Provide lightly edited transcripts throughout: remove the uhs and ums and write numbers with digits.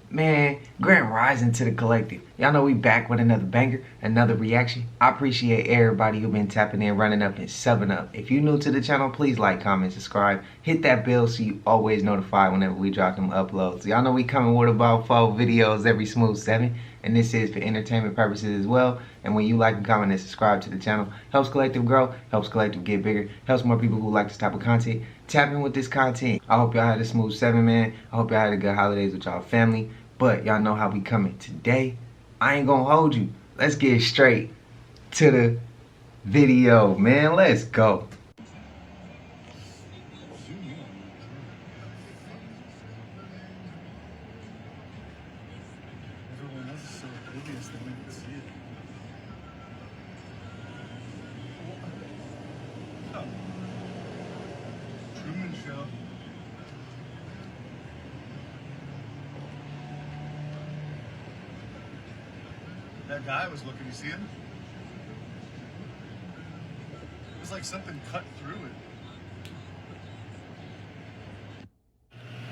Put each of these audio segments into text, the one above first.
Man, grand rising to the collective. Y'all know we back with another banger, another reaction. I appreciate everybody who been tapping in, running up, and subbing up. If you're new to the channel, please like, comment, subscribe. Hit that bell so you always notified whenever we drop them uploads. Y'all know we coming with about 4 videos every smooth 7. And this is for entertainment purposes as well. And when you like and comment and subscribe to the channel, helps collective grow, helps collective get bigger, helps more people who like this type of content tap in with this content. I hope y'all had a smooth 7, man. I hope y'all had a good holidays with y'all family. But y'all know how we coming today. I ain't gonna hold you. Let's get straight to the video, man. Let's go. Everyone else is so oblivious they don't even see it. Oh. Truman Show. That guy was looking, you see him? It was like something cut through it.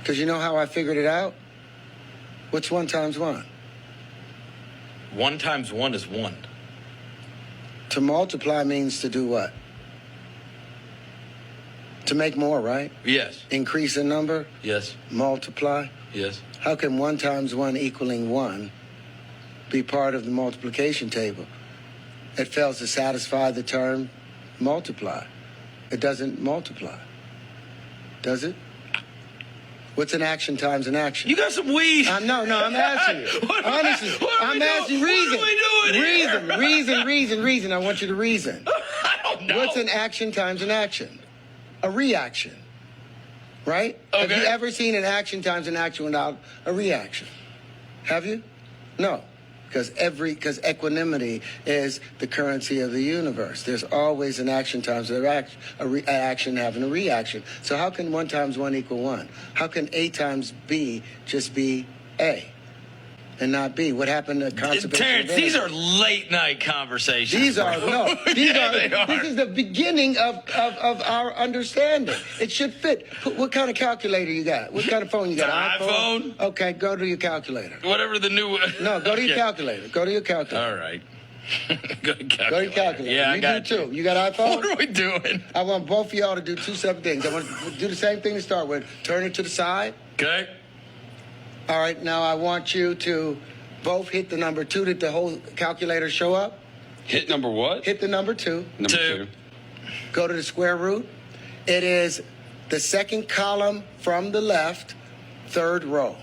Because you know how I figured it out? What's 1 times 1? 1 times 1 is 1. To multiply means to do what? To make more, right? Yes. Increase in number, Yes. multiply. Yes. How can 1 times 1 equaling 1 be part of the multiplication table? It fails to satisfy the term multiply. It doesn't multiply. Does it? What's an action times an action? You got some weed. No, I'm asking you. Honestly, I'm asking reason. What are we doing here? Reason. I want you to reason. I don't know. What's an action times an action? A reaction, right? Have Okay. you ever seen an action times an action without a reaction? Have you? No. Because equanimity is the currency of the universe. There's always an action times an action having a reaction. So how can 1 times 1 equal 1? How can A times B just be A and not B? What happened to conservation? Terrence, these are late night conversations. These are no. These Yeah, are. they are. This is the beginning of our understanding. It should fit. What kind of calculator you got? What kind of phone you got? An iPhone? Okay, go to your calculator. Whatever the new. No, go to your Okay. calculator. Go to your calculator. All right. Go to Go to your calculator. Yeah, I you got do too. You got iPhone? What are we doing? I want both of y'all to do 2 separate things. I want to do the same thing to start with. Turn it to the side. Okay. All right. Now I want you to both hit the number 2. Did the whole calculator show up? Hit number what? Hit the number 2. Number 2. 2. Go to the square root. It is the second column from the left, 3rd row.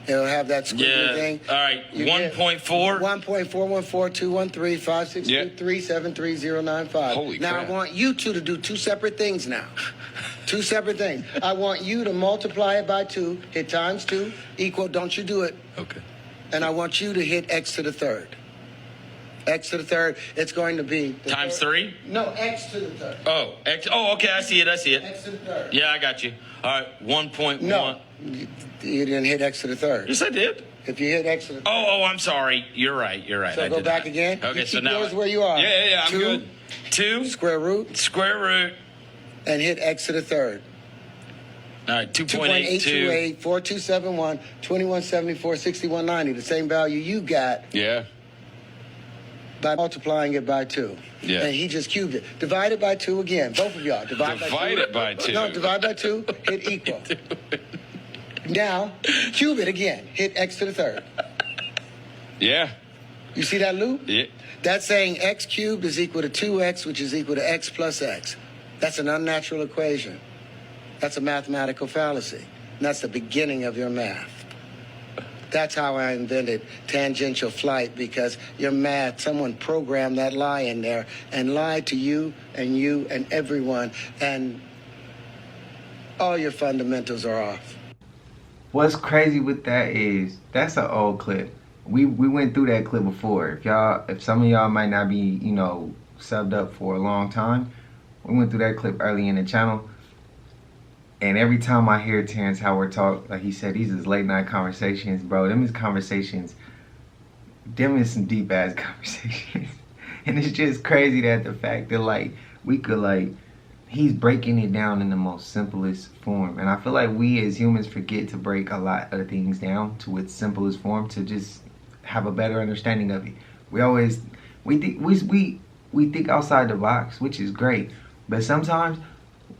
It'll have that squiggly Yeah. thing. All right. You get 1.4. 1.414213563373095. Holy now crap. I want you two to do 2 separate things now. 2 separate things. I want you to multiply it by 2, hit times 2, equal, don't you do it. Okay. And I want you to hit x to the 3rd. X to the 3rd, it's going to be... the Times 3rd. 3? No, x to the 3rd. Oh, X. Oh, okay. I see it. X to the 3rd. Yeah, I got you. All right. 1.1. No, you didn't hit x to the 3rd. Yes, I did. If you hit x to the 3rd. Oh, I'm sorry. You're right. So I go did back that. again. Okay, You so keep now yours where you are. Yeah, I'm 2, good. 2 Square root square root. and hit x to the 3rd. All right, 2.82. 2.828 4271 2174 6190. The same value you got Yeah. by multiplying it by 2. Yeah. And he just cubed it. Divide it by 2 again. Both of y'all. Divide it by 2. No, divide by 2. Hit equal. Now, cube it again. Hit x to the 3rd. Yeah. You see that loop? Yeah. That's saying x cubed is equal to 2x, which is equal to x plus x. That's an unnatural equation. That's a mathematical fallacy. And that's the beginning of your math. That's how I invented tangential flight, because your math, someone programmed that lie in there and lied to you and everyone, and all your fundamentals are off. What's crazy with that is that's an old clip. We went through that clip before. If some of y'all might not be, you know, subbed up for a long time, we went through that clip early in the channel. And every time I hear Terrence Howard talk, like he said, these is late night conversations, bro. Them is conversations. Them is some deep ass conversations. And it's just crazy that the fact that like we could like he's breaking it down in the most simplest form. And I feel like we as humans forget to break a lot of things down to its simplest form to just have a better understanding of it. We always we think outside the box, which is great. But sometimes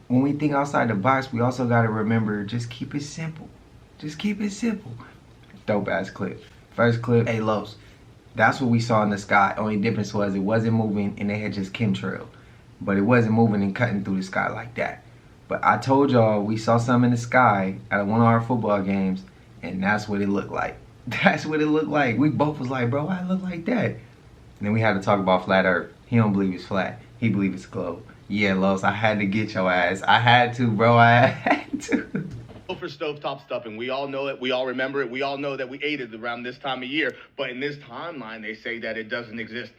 when we think outside the box, we also gotta remember just keep it simple. Just keep it simple. Dope ass clip. First clip, hey Los. That's what we saw in the sky. Only difference was it wasn't moving and they had just chemtrail. But it wasn't moving and cutting through the sky like that. But I told y'all we saw something in the sky at one of our football games, and that's what it looked like. That's what it looked like. We both was like, bro, why it look like that? And then we had to talk about flat earth. He don't believe it's flat. He believe it's a globe. Yeah, Los, I had to get your ass. I had to, bro. I had to. For stovetop stuffing, we all know it, we all remember it, we all know that we ate it around this time of year, but in this timeline they say that it doesn't exist.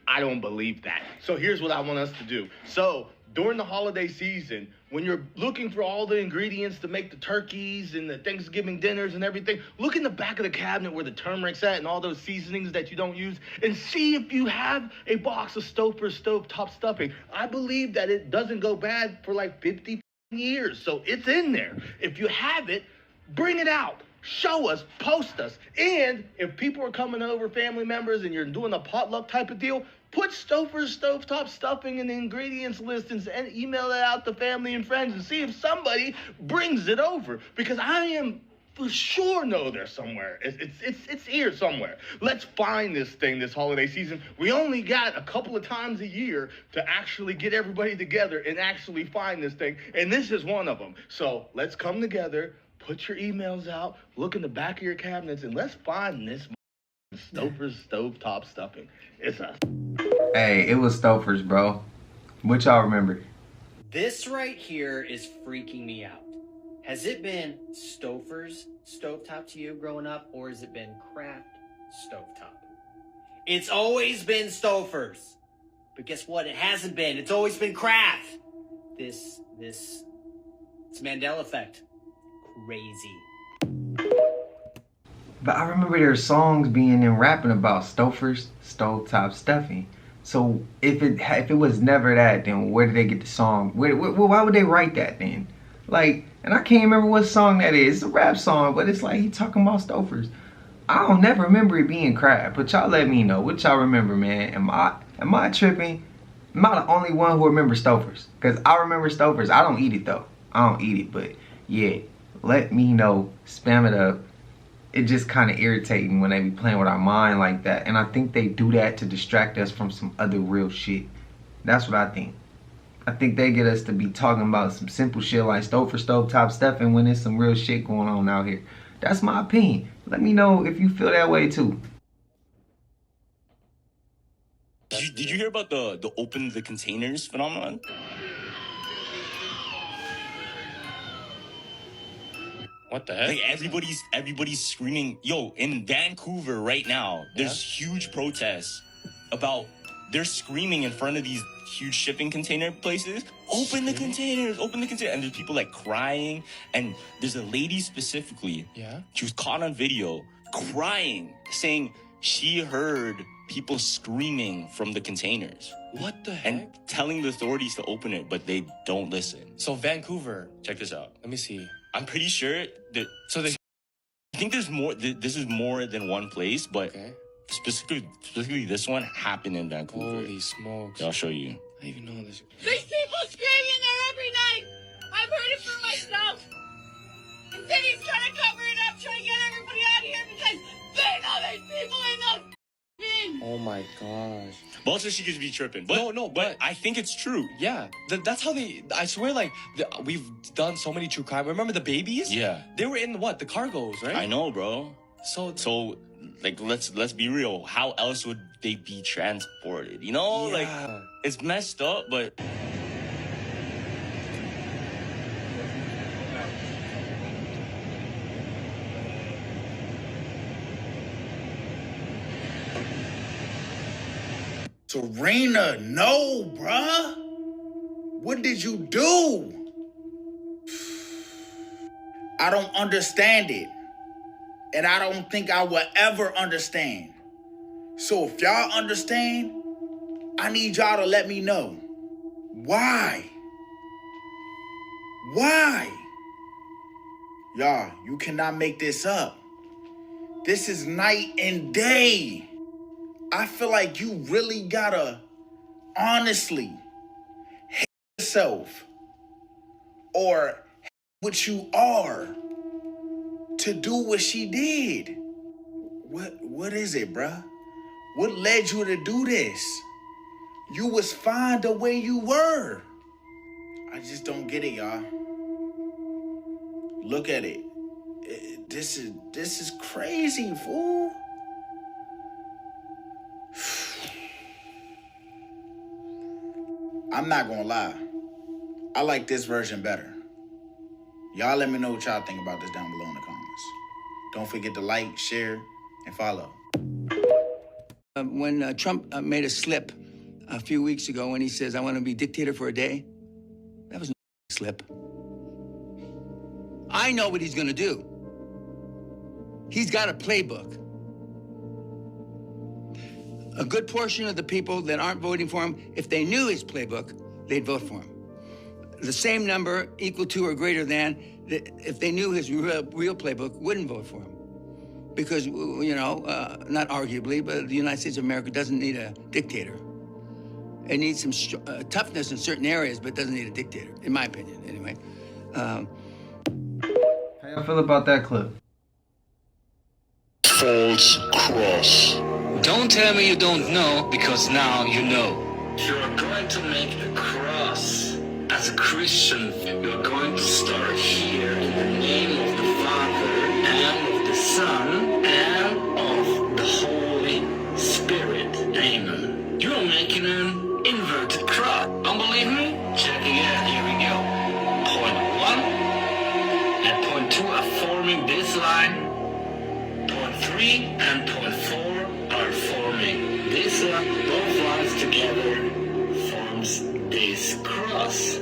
I don't believe that. So here's what I want us to do. So during the holiday season, when you're looking for all the ingredients to make the turkeys and the Thanksgiving dinners and everything, look in the back of the cabinet where the turmeric's at and all those seasonings that you don't use, and see if you have a box of stovetop stuffing. I believe that it doesn't go bad for like 50 years, so it's in there. If you have it, bring it out. Show us, post us. And if people are coming over, family members, and you're doing a potluck type of deal, put Stouffer's stovetop stuffing in the ingredients list and email it out to family and friends and see if somebody brings it over. Because I am for sure know there's somewhere. It's here somewhere. Let's find this thing this holiday season. We only got a couple of times a year to actually get everybody together and actually find this thing. And this is one of them. So let's come together, put your emails out, look in the back of your cabinets, and let's find this Stouffer's stovetop stuffing. It's us. Hey, it was Stouffer's, bro. What y'all remember? This right here is freaking me out. Has it been Stouffer's stovetop to you growing up, or has it been Kraft stovetop? It's always been Stouffer's. But guess what? It hasn't been. It's always been Kraft. It's Mandela effect. Crazy. But I remember their songs being and rapping about Stouffer's stovetop stuffing. So if it was never that, then where did they get the song? Why would they write that then? Like, and I can't remember what song that is. It's a rap song, but it's like he talking about Stouffer's. I don't never remember it being Kraft, but y'all let me know. What y'all remember, man? Am I tripping? Am I the only one who remembers Stouffer's? Because I remember Stouffer's. I don't eat it though. I don't eat it, but yeah, let me know. Spam it up. It's just kind of irritating when they be playing with our mind like that. And I think they do that to distract us from some other real shit. That's what I think. I think they get us to be talking about some simple shit like stovetop stuffing when there's some real shit going on out here. That's my opinion. Let me know if you feel that way too. Did you hear about the open the containers phenomenon? What the heck? Like everybody's screaming. Yo, in Vancouver right now, there's huge protests about they're screaming in front of these huge shipping container places. Open the containers, open the containers. And there's people like crying. And there's a lady specifically. Yeah. She was caught on video crying, saying she heard people screaming from the containers. What the heck? And telling the authorities to open it, but they don't listen. So Vancouver. Check this out. Let me see. I'm pretty sure that. So I think there's more. This is more than one place, but specifically this one happened in Vancouver. Holy smokes! Yeah, I'll show you. I didn't even know this. There's people screaming there every night. I've heard it for myself. The city's trying to cover it up, trying to get everybody out of here because they know there's people in those bins. Oh my gosh. But also she could be tripping. But, but I think it's true. Yeah, that's how they. I swear, like we've done so many true crime. Remember the babies? Yeah. They were in what? The cargos, right? I know, bro. So like let's be real. How else would they be transported? You know, like it's messed up, but. Serena, no, bruh. What did you do? I don't understand it. And I don't think I will ever understand. So if y'all understand, I need y'all to let me know. Why? Why? Y'all, you cannot make this up. This is night and day. I feel like you really gotta honestly hate yourself or hate what you are to do what she did. What is it, bruh? What led you to do this? You was fine the way you were. I just don't get it, y'all. Look at it. This is crazy, fool. I'm not gonna lie. I like this version better. Y'all let me know what y'all think about this down below in the comments. Don't forget to like, share, and follow. When Trump made a slip a few weeks ago when he says, I want to be dictator for a day, that was no slip. I know what he's going to do. He's got a playbook. A good portion of the people that aren't voting for him, if they knew his playbook, they'd vote for him. The same number, equal to or greater than, if they knew his real playbook, wouldn't vote for him. Because, you know, not arguably, but the United States of America doesn't need a dictator. It needs some toughness in certain areas, but doesn't need a dictator, in my opinion, anyway. How y'all feel about that clip? False cross. Don't tell me you don't know, because now you know. If you're going to make a cross as a Christian, you're going to start here in the name of the Father and of the Son and of the Holy Spirit. Amen. You're making an inverted cross. Don't believe me? Check again. Here we go. Point 1 and point 2 are forming this line. Point 3 and point 4 are forming this line. Both lines together forms this cross.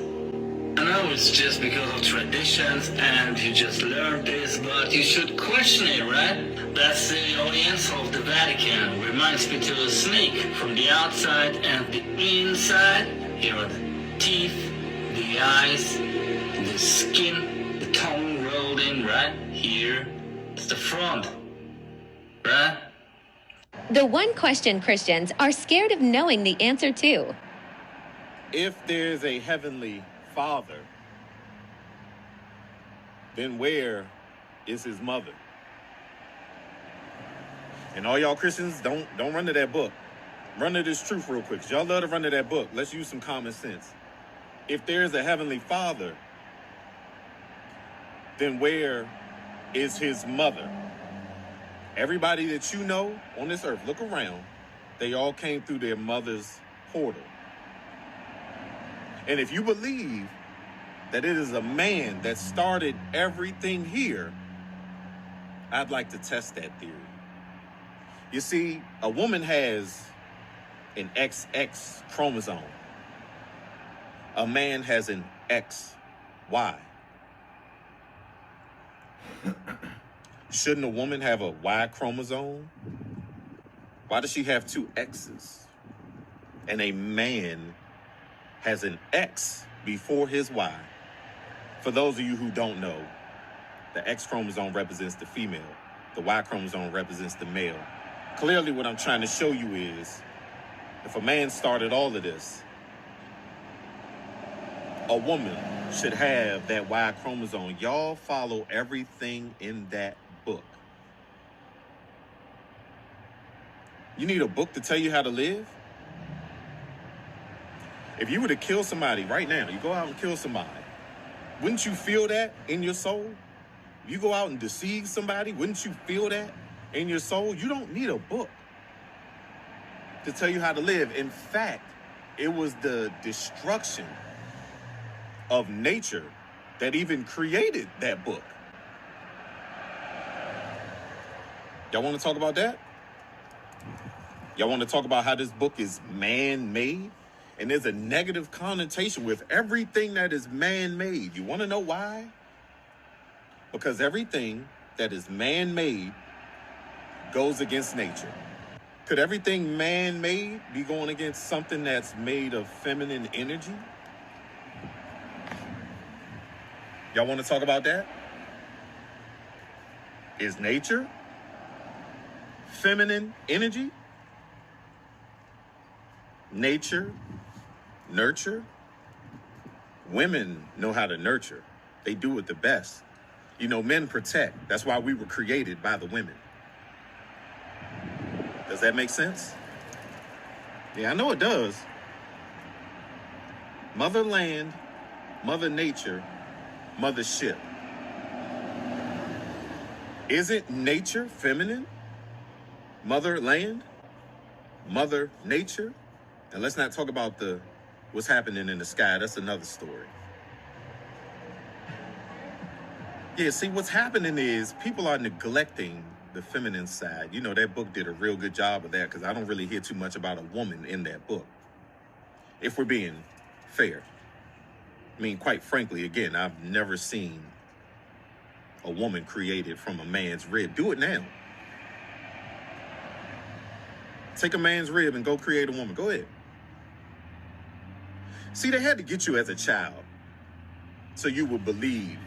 I know it's just because of traditions and you just learned this, but you should question it, right? That's the audience of the Vatican. Reminds me to a snake from the outside and the inside. Here are the teeth, the eyes, the skin, the tongue rolled in right here. It's the front, right? The one question Christians are scared of knowing the answer to. If there's a heavenly Father, then where is his mother? And all y'all Christians, don't run to that book. Run to this truth real quick. 'Cause y'all love to run to that book. Let's use some common sense. If there's a heavenly Father, then where is his mother? Everybody that you know on this earth, look around, they all came through their mother's portal. And if you believe that it is a man that started everything here, I'd like to test that theory. You see, a woman has an XX chromosome. A man has an XY. Shouldn't a woman have a Y chromosome? Why does she have two X's? And a man has an X before his Y. For those of you who don't know, the X chromosome represents the female. The Y chromosome represents the male. Clearly what I'm trying to show you is, if a man started all of this, a woman should have that Y chromosome. Y'all follow everything in that book. You need a book to tell you how to live? If you were to kill somebody right now, you go out and kill somebody, wouldn't you feel that in your soul? If you go out and deceive somebody, wouldn't you feel that in your soul? You don't need a book to tell you how to live. In fact, it was the destruction of nature that even created that book. Y'all want to talk about that? Y'all want to talk about how this book is man-made? And there's a negative connotation with everything that is man-made. You want to know why? Because everything that is man-made goes against nature. Could everything man-made be going against something that's made of feminine energy? Y'all want to talk about that? Is nature feminine energy? Nature, nurture. Women know how to nurture. They do it the best. You know, men protect. That's why we were created by the women. Does that make sense? Yeah, I know it does. Mother land, mother nature, mother ship. Isn't nature feminine? Mother land, mother nature. And let's not talk about what's happening in the sky. That's another story. Yeah, see, what's happening is people are neglecting the feminine side. You know, that book did a real good job of that because I don't really hear too much about a woman in that book. If we're being fair. I mean, quite frankly, again, I've never seen a woman created from a man's rib. Do it now. Take a man's rib and go create a woman. Go ahead. See, they had to get you as a child so you would believe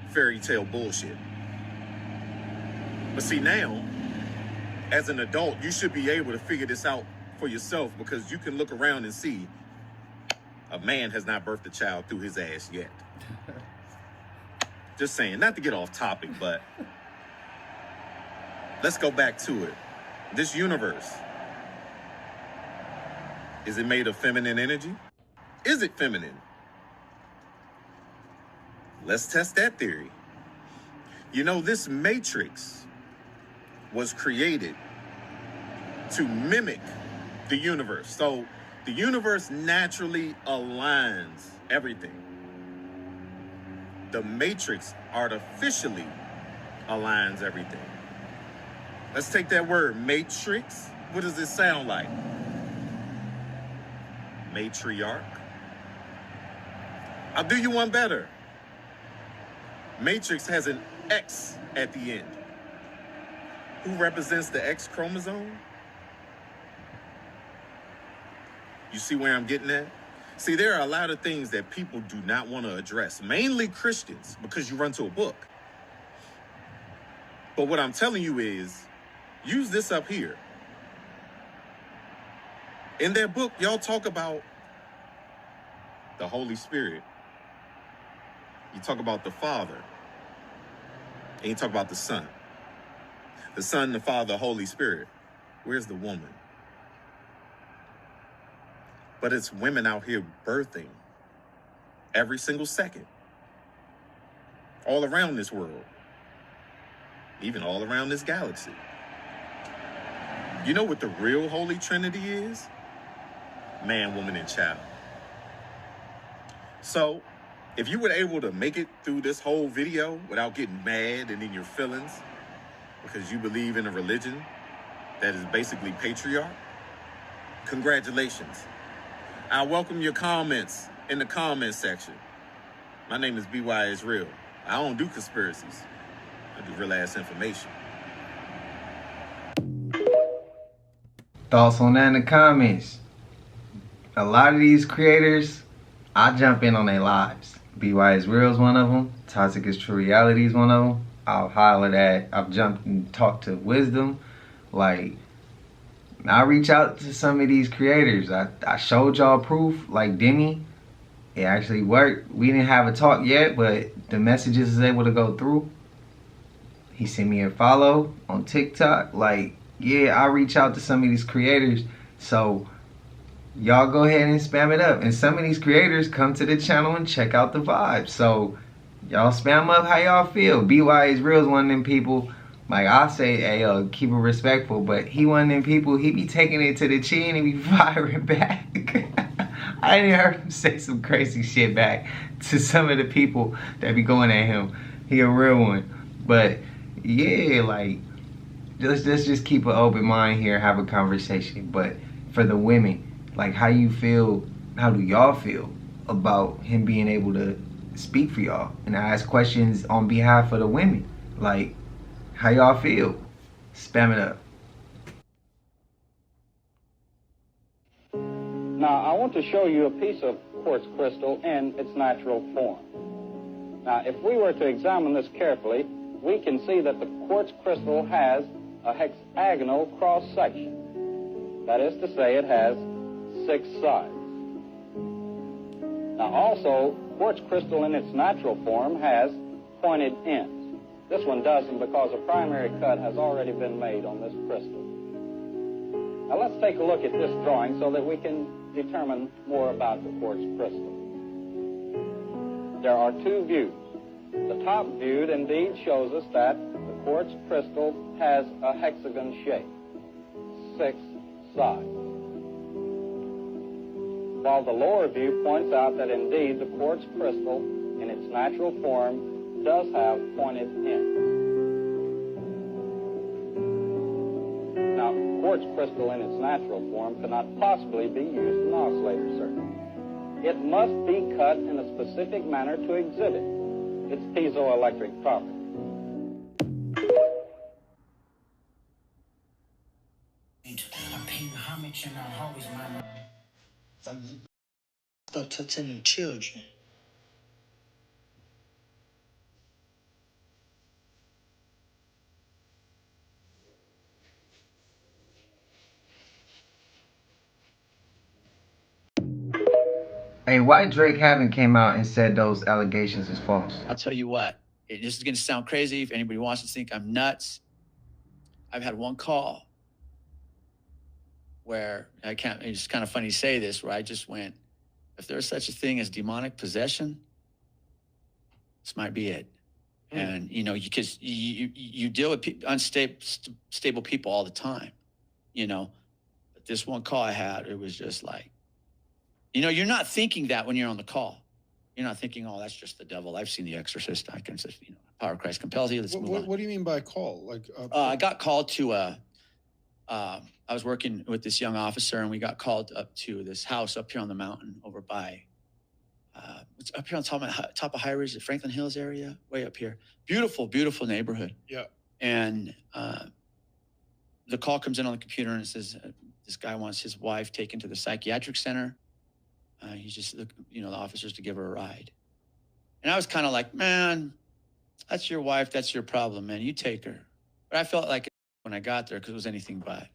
fairy tale bullshit. But see, now, as an adult, you should be able to figure this out for yourself because you can look around and see a man has not birthed a child through his ass yet. Just saying, not to get off topic, but let's go back to it. This universe, is it made of feminine energy? Is it feminine? Let's test that theory. You know, this matrix was created to mimic the universe. So the universe naturally aligns everything. The matrix artificially aligns everything. Let's take that word, matrix. What does it sound like? Matriarch. I'll do you one better. Matrix has an X at the end. Who represents the X chromosome? You see where I'm getting at? See, there are a lot of things that people do not want to address, mainly Christians, because you run to a book. But what I'm telling you is, use this up here. In their book, y'all talk about the Holy Spirit. You talk about the Father. And you talk about the Son. The Son, the Father, the Holy Spirit. Where's the woman? But it's women out here birthing every single second. All around this world. Even all around this galaxy. You know what the real Holy Trinity is? Man, woman, and child. So, if you were able to make it through this whole video without getting mad and in your feelings because you believe in a religion that is basically patriarch, congratulations. I welcome your comments in the comment section. My name is BY Israel. I don't do conspiracies. I do real ass information. Thoughts on that in the comments. A lot of these creators, I jump in on their lives. BY Israel is one of them. Toxic is True Reality is one of them. I'll holler that. I've jumped and talked to Wisdom. Like, I reach out to some of these creators. I showed y'all proof, like Demi. It actually worked. We didn't have a talk yet, but the messages is able to go through. He sent me a follow on TikTok. Like, yeah, I reach out to some of these creators. So y'all go ahead and spam it up. And some of these creators come to the channel and check out the vibes. So y'all spam up how y'all feel. BY Israel is one of them people. Like I say, hey, keep it respectful. But he one of them people, he be taking it to the chin and be firing back. I didn't heard him say some crazy shit back to some of the people that be going at him. He a real one. But yeah, like, let's just keep an open mind here, have a conversation. But for the women, like, how you feel, how do y'all feel about him being able to speak for y'all and ask questions on behalf of the women? Like, how y'all feel? Spam it up. Now, I want to show you a piece of quartz crystal in its natural form. Now, if we were to examine this carefully, we can see that the quartz crystal has a hexagonal cross-section. That is to say, it has 6 sides. Now, also, quartz crystal in its natural form has pointed ends. This one doesn't because a primary cut has already been made on this crystal. Now, let's take a look at this drawing so that we can determine more about the quartz crystal. There are 2 views. The top view indeed shows us that the quartz crystal has a hexagon shape, 6 sides. While the lower view points out that indeed the quartz crystal in its natural form does have pointed ends. Now, quartz crystal in its natural form cannot possibly be used in oscillator circuits. It must be cut in a specific manner to exhibit its piezoelectric property. I'm paying homage and I'll always my Stop touching children. Hey, why Drake haven't came out and said those allegations is false? I'll tell you what, this is going to sound crazy. If anybody wants to think I'm nuts, I've had one call where it's kind of funny to say this, where I just went, if there's such a thing as demonic possession, this might be it. And, because you deal with unstable people all the time, but this one call I had, it was just like, you're not thinking that when you're on the call. You're not thinking, oh, that's just the devil. I've seen The Exorcist. I can just, power of Christ compels you. Let's move on. What do you mean by call? Like, I got called to I was working with this young officer, and we got called up to this house up here on the mountain over by, it's up here on top of High Ridge, the Franklin Hills area, way up here. Beautiful, beautiful neighborhood. Yeah. And the call comes in on the computer, and it says, this guy wants his wife taken to the psychiatric center. He's just, the officers to give her a ride. And I was kind of like, man, that's your wife. That's your problem, man. You take her. But I felt like when I got there, because it was anything but.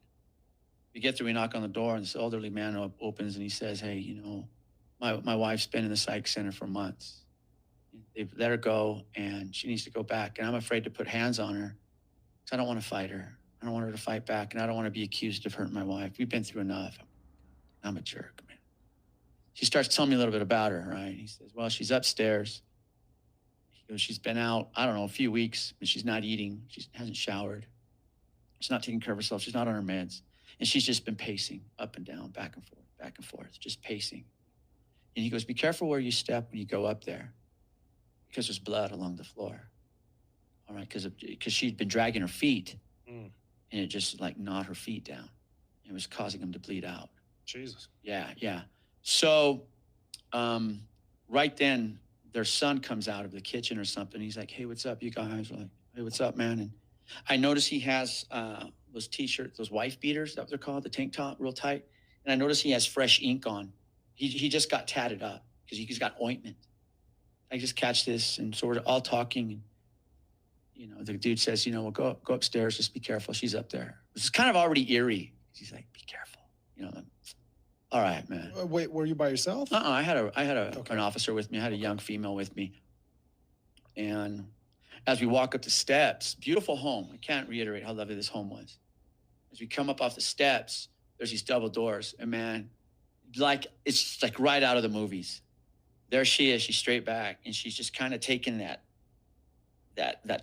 We get there, we knock on the door, and this elderly man opens, and he says, hey, my wife's been in the psych center for months. They've let her go, and she needs to go back. And I'm afraid to put hands on her because I don't want to fight her. I don't want her to fight back, and I don't want to be accused of hurting my wife. We've been through enough. I'm a jerk, man. She starts telling me a little bit about her, right? He says, well, she's upstairs. He goes, she's been out, I don't know, a few weeks, but she's not eating. She hasn't showered. She's not taking care of herself. She's not on her meds. And she's just been pacing up and down, back and forth, just pacing. And he goes, be careful where you step when you go up there because there's blood along the floor. All right, because she'd been dragging her feet and it just like gnawed her feet down. It was causing them to bleed out. Jesus. Yeah. So right then, their son comes out of the kitchen or something. He's like, hey, what's up, you guys? We're like, hey, what's up, man? And I notice he has those T-shirts, those wife beaters, that's what they're called, the tank top, real tight. And I notice he has fresh ink on. He just got tatted up because he's got ointment. I just catch this, and so we're all talking. And, the dude says, well, go upstairs, just be careful. She's up there. It's kind of already eerie. He's like, be careful. All right, man. Wait, were you by yourself? I had an officer with me. I had a young female with me. And as we walk up the steps, beautiful home. I can't reiterate how lovely this home was. As we come up off the steps, there's these double doors. And man, it's like right out of the movies. There she is. She's straight back. And she's just kind of taking that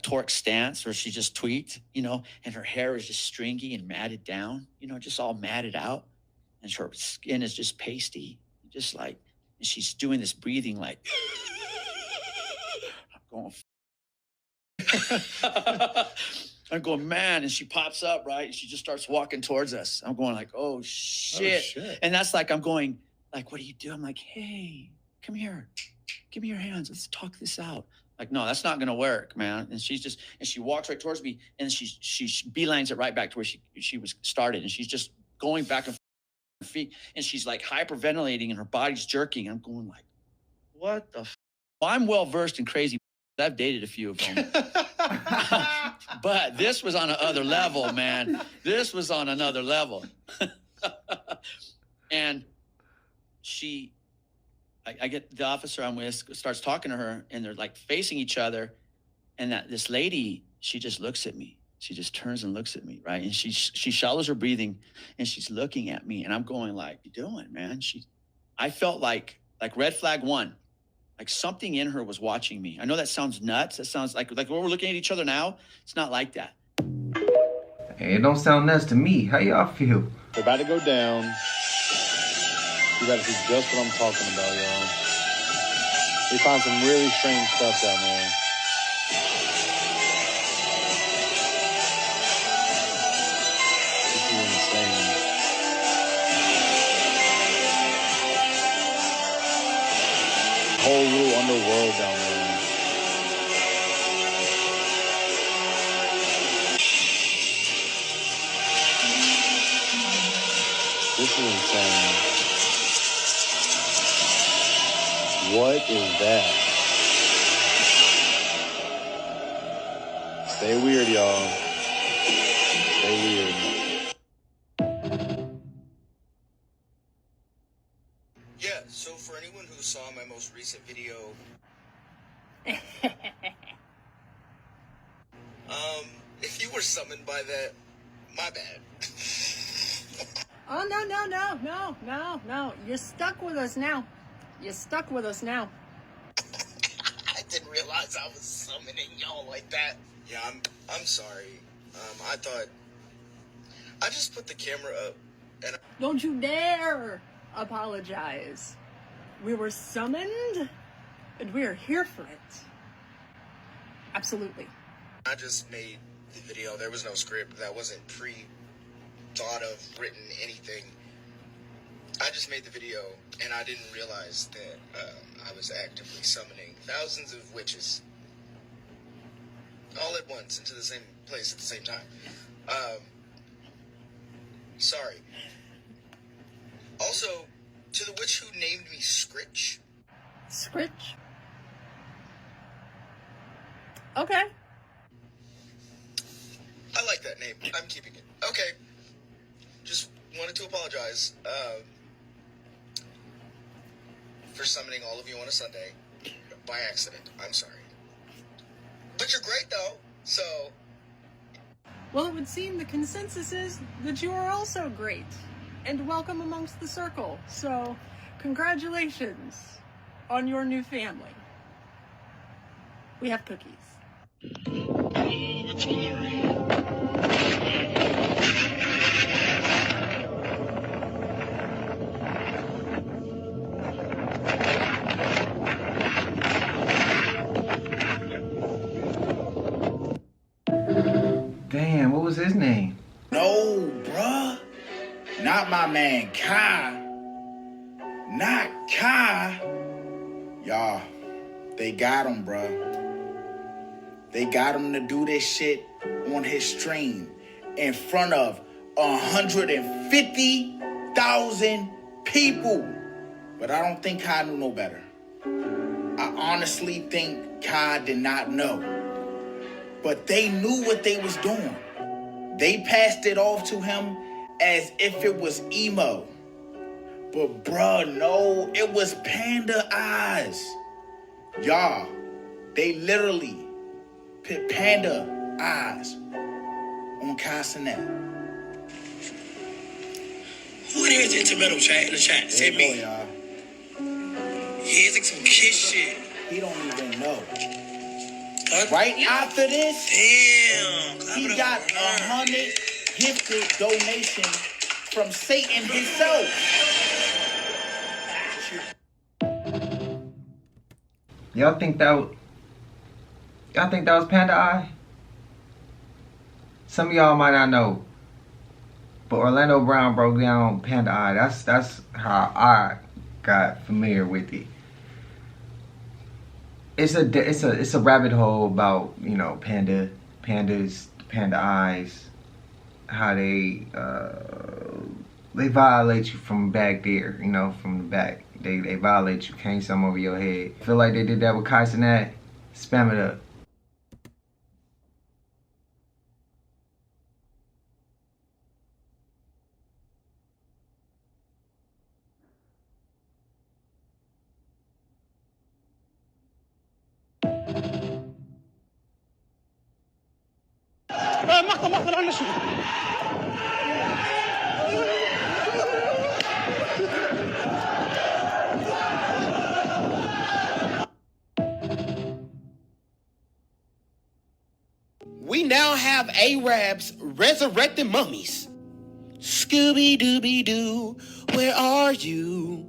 torque stance where she just tweaked, and her hair is just stringy and matted down, just all matted out. And her skin is just pasty, just like, and she's doing this breathing like, I'm going, man, and she pops up, right? And she just starts walking towards us. I'm going like, oh shit. And that's like, I'm going like, what do you do? I'm like, hey, come here. Give me your hands. Let's talk this out. Like, no, that's not going to work, man. And she walks right towards me, and she beelines it right back to where she was started. And she's just going back and forth her feet, and she's like hyperventilating, and her body's jerking. I'm going like, what the well, I'm well versed in crazy I've dated a few of them. But this was on another level, man. This was on another level. And I get the officer I'm with starts talking to her, and they're like facing each other. And this lady, she just looks at me. She just turns and looks at me, right? And she shallows her breathing, and she's looking at me, and I'm going like, "What you doing, man?" I felt like red flag one. Like something in her was watching me. I know that sounds nuts. That sounds like when we're looking at each other now, it's not like that. Hey, it don't sound nuts to me. How y'all feel? We're about to go down. You gotta see just what I'm talking about, y'all. We found some really strange stuff down there. This is insane. Whole little underworld down there. This is insane. What is that? Stay weird, y'all. Stay weird. Yeah, so for anyone who saw my most recent video, if you were summoned by that, my bad. Oh, no. You're stuck with us now. You're stuck with us now. I didn't realize I was summoning y'all like that. Yeah, I'm sorry. I thought I just put the camera up and Don't you dare apologize. We were summoned, and we are here for it. Absolutely. I just made the video. There was no script. That wasn't pre-thought of, written, anything. I just made the video, and I didn't realize that I was actively summoning thousands of witches all at once into the same place at the same time. Sorry. Also, to the witch who named me Scritch. Scritch? Okay. I like that name. I'm keeping it. Okay. Just wanted to apologize for summoning all of you on a Sunday by accident. I'm sorry. But you're great, though, so... Well, it would seem the consensus is that you are also great and welcome amongst the circle. So, congratulations on your new family. We have cookies. Damn, what was his name? No, bruh. Not my man Kai. Not Kai. Y'all, they got him, bruh. They got him to do this shit on his stream in front of 150,000 people. But I don't think Kai knew no better. I honestly think Kai did not know. But they knew what they was doing. They passed it off to him as if it was emo. But bruh, no, it was panda eyes. Y'all, they literally put panda eyes on Castanet. Who there is instrumental chat in the chat? Say me. Y'all. Here's like some kiss shit. He don't even know. Right after this, damn, he got 100 gifted donations from Satan himself. Y'all think that was Panda Eye? Some of y'all might not know, but Orlando Brown broke down Panda Eye. That's how I got familiar with it. It's a rabbit hole about, you know, pandas, panda eyes, how they violate you from back there, you know, from the back. They violate you, hang something over your head. I feel like they did that with Kai Cenat. Spam it up. We now have Arabs resurrecting mummies. Scooby-Dooby-Doo, where are you?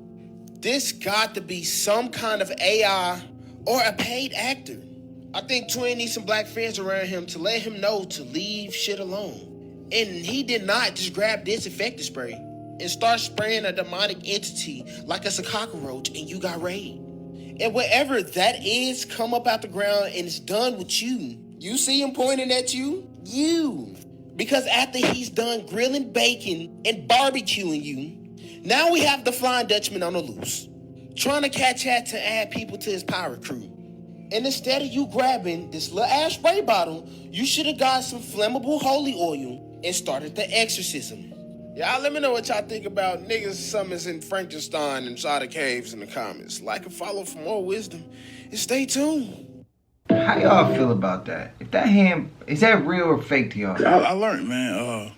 This got to be some kind of AI or a paid actor. I think Twin needs some black friends around him to let him know to leave shit alone. And he did not just grab disinfectant spray and start spraying a demonic entity like it's a cockroach and you got raid. And whatever that is come up out the ground and it's done with you. You see him pointing at you? You. Because after he's done grilling bacon and barbecuing you, now we have the Flying Dutchman on the loose, trying to catch hat to add people to his pirate crew. And instead of you grabbing this little ass spray bottle, you should have got some flammable holy oil and started the exorcism. Y'all let me know what y'all think about niggas summons in Frankenstein inside the caves in the comments. Like and follow for more wisdom and stay tuned. How y'all feel about that? If that hand, is that real or fake to y'all? I learned, man,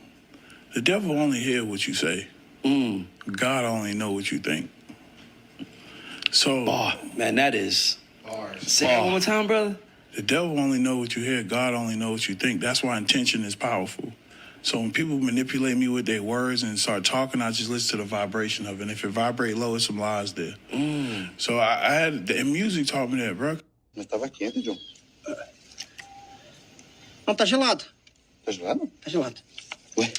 the devil only hear what you say. God only know what you think. So, man, that is... Say it one more time, brother. The devil only know what you hear. God only know what you think. That's why intention is powerful. So when people manipulate me with their words and start talking, I just listen to the vibration of it. And if it vibrate low, it's some lies there. So I had... And music taught me that, bro. Mas tava quente, John. Não, tá gelado. Tá gelado? Tá gelado. Ué?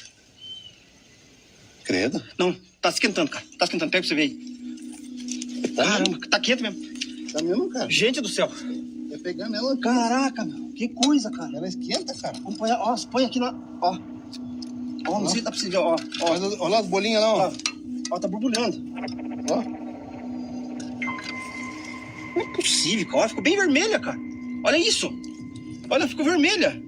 Credo? Não, tá esquentando, cara. Tá esquentando. Pega pra você ver aí. Caramba, tá quente mesmo. Tá mesmo, cara? Gente do céu. Vai pegar nela. Caraca, meu. Que coisa, cara. Ela esquenta, cara. Vamos pôr, ó, põe aqui na... Ó. Ó, não sei se dá pra você ver, ó. Olha lá as bolinhas lá, ó. Ó, tá borbulhando. Ó. Não é possível, cara. Ó, ficou bem vermelha, cara. Olha isso. Olha, ficou vermelha.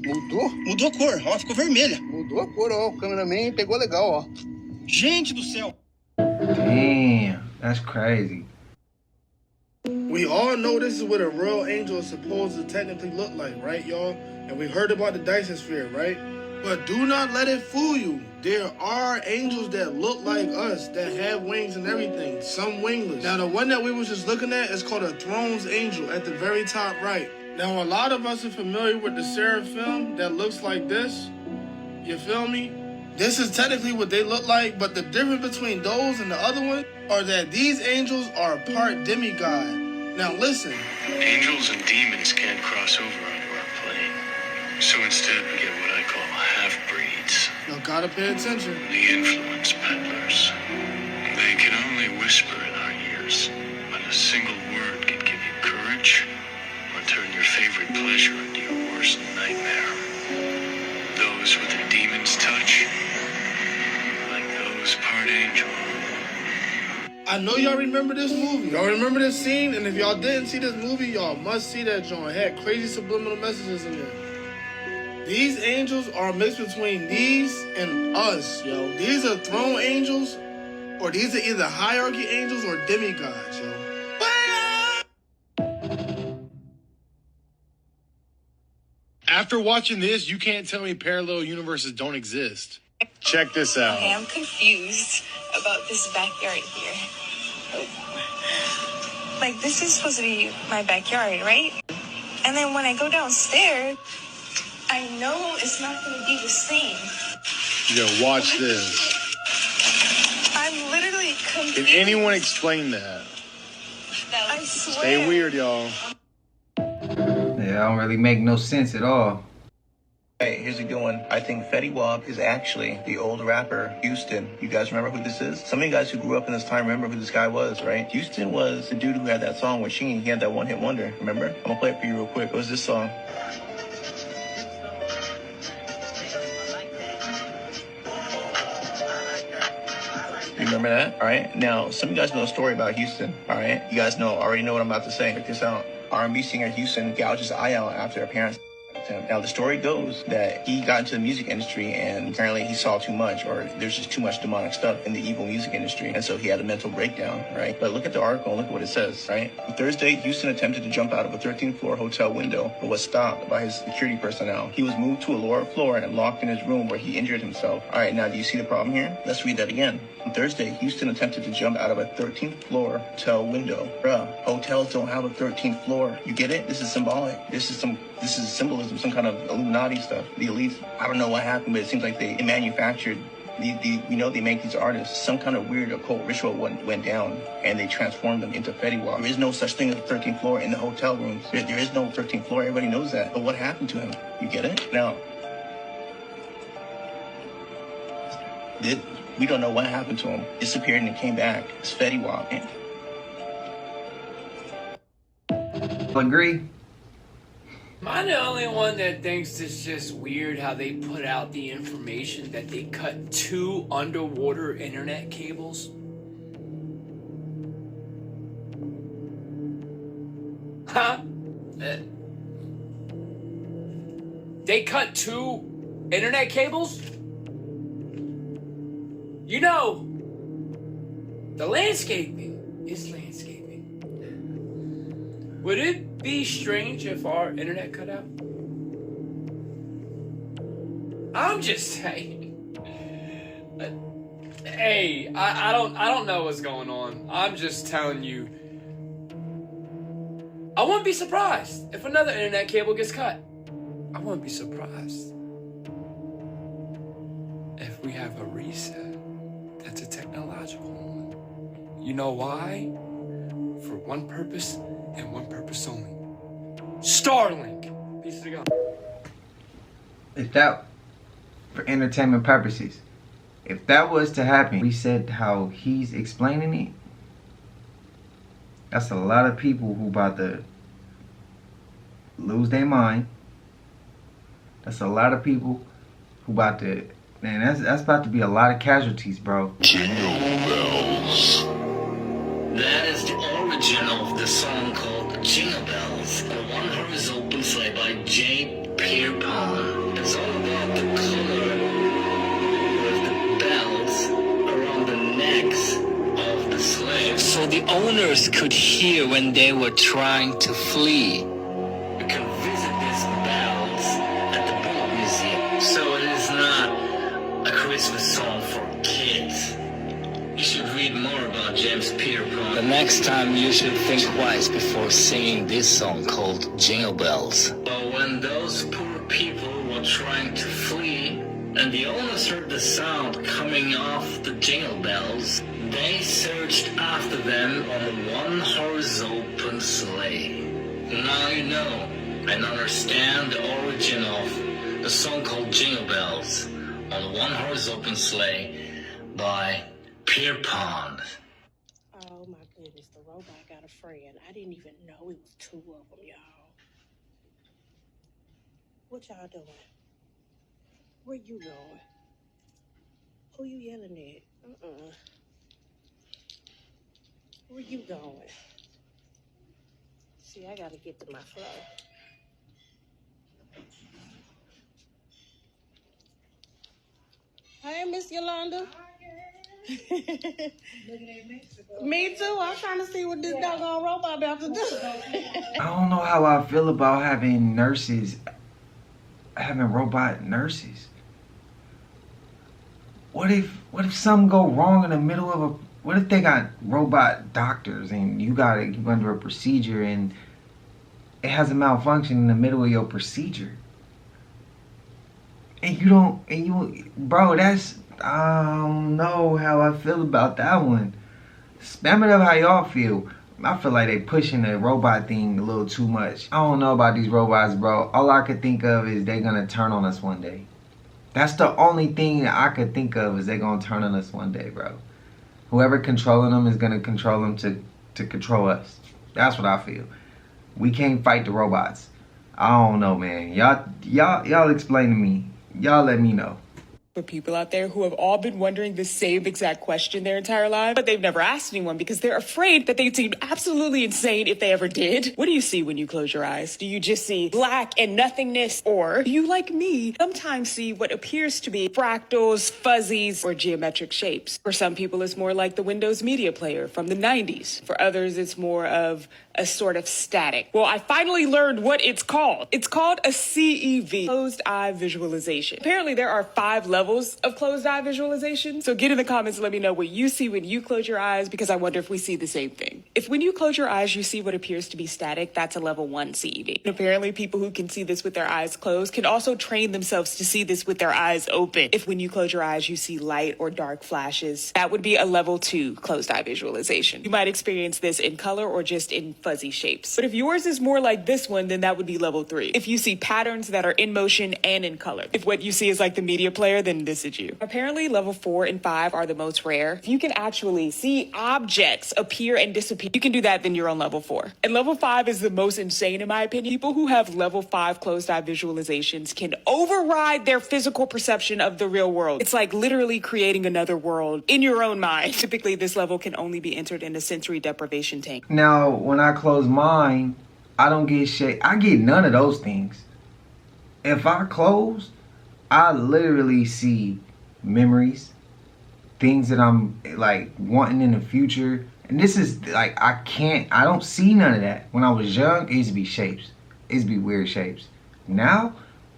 Mudou? Mudou a cor. Ó, ficou vermelha. Mudou a cor, ó. O cameraman pegou legal, ó. Gente do céu. Damn, that's crazy. We all know this is what a real angel is supposed to technically look like, right, y'all? And we heard about the Dyson sphere, right? But do not let it fool you. There are angels that look like us, that have wings and everything, some wingless. Now, the one that we was just looking at is called a throne's angel at the very top right. Now, a lot of us are familiar with the seraphim that looks like this. You feel me? This is technically what they look like, but the difference between those and the other one are that these angels are part demigod. Now, listen. Angels and demons can't cross over onto our plane. So instead, we get what I call half-breeds. Now, gotta pay attention. The influence peddlers. They can only whisper in our ears, but a single word can give you courage or turn your favorite pleasure into your worst nightmare. Those with a demon's touch, like those part angel. I know y'all remember this movie. Y'all remember this scene? And if y'all didn't see this movie, y'all must see that joint. It had crazy subliminal messages in there. These angels are mixed between these and us, yo. These are throne angels, or these are either hierarchy angels or demigods, yo. After watching this, you can't tell me parallel universes don't exist. Check this out. Okay, I'm confused about this backyard here. Like, this is supposed to be my backyard, right? And then when I go downstairs, I know it's not going to be the same. Yo, watch this. I'm literally confused. Can anyone explain that? I swear. Stay weird, y'all. Yeah, I don't really make no sense at all. Hey, here's a good one. I think Fetty Wap is actually the old rapper Houston. You guys remember who this is? Some of you guys who grew up in this time remember who this guy was, right? Houston was the dude who had that song with Sheen. He had that one-hit wonder, remember? I'm gonna play it for you real quick. It was this song. You remember that? All right. Now, some of you guys know a story about Houston. All right. You guys already know what I'm about to say. Check this out. R&B singer Houston gouged his eye out after her parents. Now, the story goes that he got into the music industry and apparently he saw too much, or there's just too much demonic stuff in the evil music industry. And so he had a mental breakdown, right? But look at the article and look at what it says, right? On Thursday, Houston attempted to jump out of a 13th floor hotel window, but was stopped by his security personnel. He was moved to a lower floor and locked in his room where he injured himself. All right, now do you see the problem here? Let's read that again. On Thursday, Houston attempted to jump out of a 13th floor hotel window. Bruh, hotels don't have a 13th floor. You get it? This is symbolic. This is symbolism, some kind of Illuminati stuff. The elites, I don't know what happened, but it seems like they manufactured they make these artists, some kind of weird occult ritual went down and they transformed them into Fetty Wap. There is no such thing as a 13th floor in the hotel rooms. There is no 13th floor. Everybody knows that. But what happened to him? You get it? Now, we don't know what happened to him. Disappeared and came back. It's Fetty Wap. Agree? Am I the only one that thinks it's just weird how they put out the information that they cut 2 underwater internet cables? Huh? They cut 2 internet cables? You know, the landscaping is landscaping. Would it be strange if our internet cut out? I'm just saying. Hey, I don't know what's going on. I'm just telling you. I wouldn't be surprised if another internet cable gets cut. I wouldn't be surprised if we have a reset that's a technological one. You know why? For one purpose and one purpose only. Starlink. Piece of gun. If that, for entertainment purposes, if that was to happen, we said how he's explaining it, that's a lot of people who about to lose their mind. That's a lot of people who about to, man, that's about to be a lot of casualties, bro. Jingle bells. That is the origin of the song called Jingle Bells. The One Heart is Open Sleigh by J. Pierpont. It's all about the color of the bells around the necks of the sleigh. So the owners could hear when they were trying to flee. You can visit these bells at the Book Museum. So it is not a Christmas song for kids. You should read more about James Pierpont. The next time you should think twice before singing this song called Jingle Bells. But when those poor people were trying to flee, and the owners heard the sound coming off the jingle bells, they searched after them on one horse open sleigh. Now you know and understand the origin of the song called Jingle Bells on One Horse Open Sleigh by Pierpont. Oh my goodness, the robot got a friend. I didn't even know it was 2 of them, y'all. What y'all doing? Where you going? Who you yelling at? Where you going? See, I gotta get to my flow. Hey, Miss Yolanda. Me too. I'm trying to see what this doggone robot about to do. I don't know how I feel about having robot nurses. What if something go wrong in the middle of what if they got robot doctors and you under a procedure and it has a malfunction in the middle of your procedure? Bro, I don't know how I feel about that one. Spam it up how y'all feel. I feel like they pushing the robot thing a little too much. I don't know about these robots, bro. All I could think of is they gonna turn on us one day. That's the only thing that I could think of is they gonna turn on us one day, bro. Whoever controlling them is gonna control them to control us. That's what I feel. We can't fight the robots. I don't know, man. Y'all explain to me. Y'all let me know. For people out there who have all been wondering the same exact question their entire life, but they've never asked anyone because they're afraid that they'd seem absolutely insane if they ever did. What do you see when you close your eyes? Do you just see black and nothingness? Or do you, like me, sometimes see what appears to be fractals, fuzzies, or geometric shapes? For some people, it's more like the Windows Media Player from the 90s. For others, it's more of a sort of static. Well, I finally learned what it's called. It's called a CEV, closed eye visualization. Apparently, there are 5 levels of closed eye visualization. So get in the comments and let me know what you see when you close your eyes, because I wonder if we see the same thing. If when you close your eyes, you see what appears to be static, that's a level 1 CEV. And apparently people who can see this with their eyes closed can also train themselves to see this with their eyes open. If when you close your eyes, you see light or dark flashes, that would be a level 2 closed eye visualization. You might experience this in color or just in fuzzy shapes. But if yours is more like this one, then that would be level 3. If you see patterns that are in motion and in color. If what you see is like the media player, then this is you. Apparently level 4 and 5 are the most rare. If you can actually see objects appear and disappear, you can do that, then you're on level 4. And level 5 is the most insane in my opinion. People who have level 5 closed eye visualizations can override their physical perception of the real world. It's like literally creating another world in your own mind. Typically this level can only be entered in a sensory deprivation tank. Now, when I close mine, I don't get shit. I get none of those things. If I close, I literally see memories, things that I'm like wanting in the future. And this is like, I don't see none of that. When I was young, it used to be shapes. It used to be weird shapes. Now,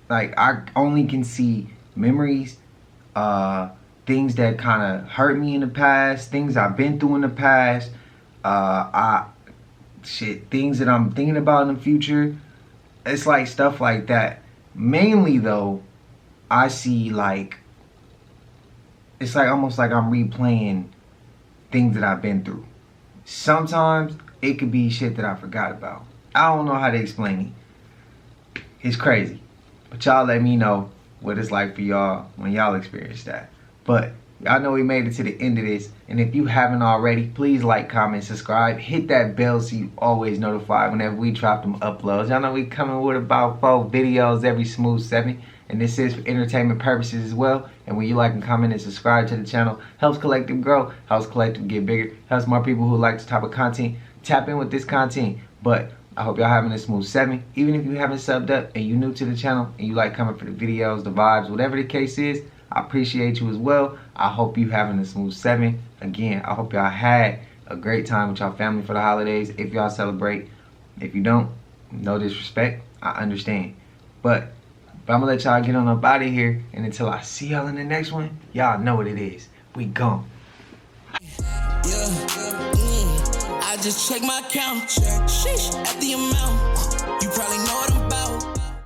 like I only can see memories, things that kind of hurt me in the past, things I've been through in the past, things that I'm thinking about in the future. It's like stuff like that. Mainly though, I see like, it's like almost like I'm replaying things that I've been through. Sometimes it could be shit that I forgot about. I don't know how to explain it. It's crazy. But y'all let me know what it's like for y'all when y'all experience that. But y'all know we made it to the end of this. And if you haven't already, please like, comment, subscribe. Hit that bell so you always notified whenever we drop them uploads. Y'all know we coming with about 4 videos every smooth 7. And this is for entertainment purposes as well. And when you like and comment and subscribe to the channel, helps Collective grow, helps Collective get bigger, helps more people who like this type of content tap in with this content. But I hope y'all having a smooth 7. Even if you haven't subbed up and you new to the channel and you like coming for the videos, the vibes, whatever the case is, I appreciate you as well. I hope you having a smooth 7. Again, I hope y'all had a great time with y'all family for the holidays. If y'all celebrate, if you don't, no disrespect, I understand. But I'm gonna let y'all get on up out of here. And until I see y'all in the next one, y'all know what it is. We gone. I just check my account. Sheesh, at the amount. You probably know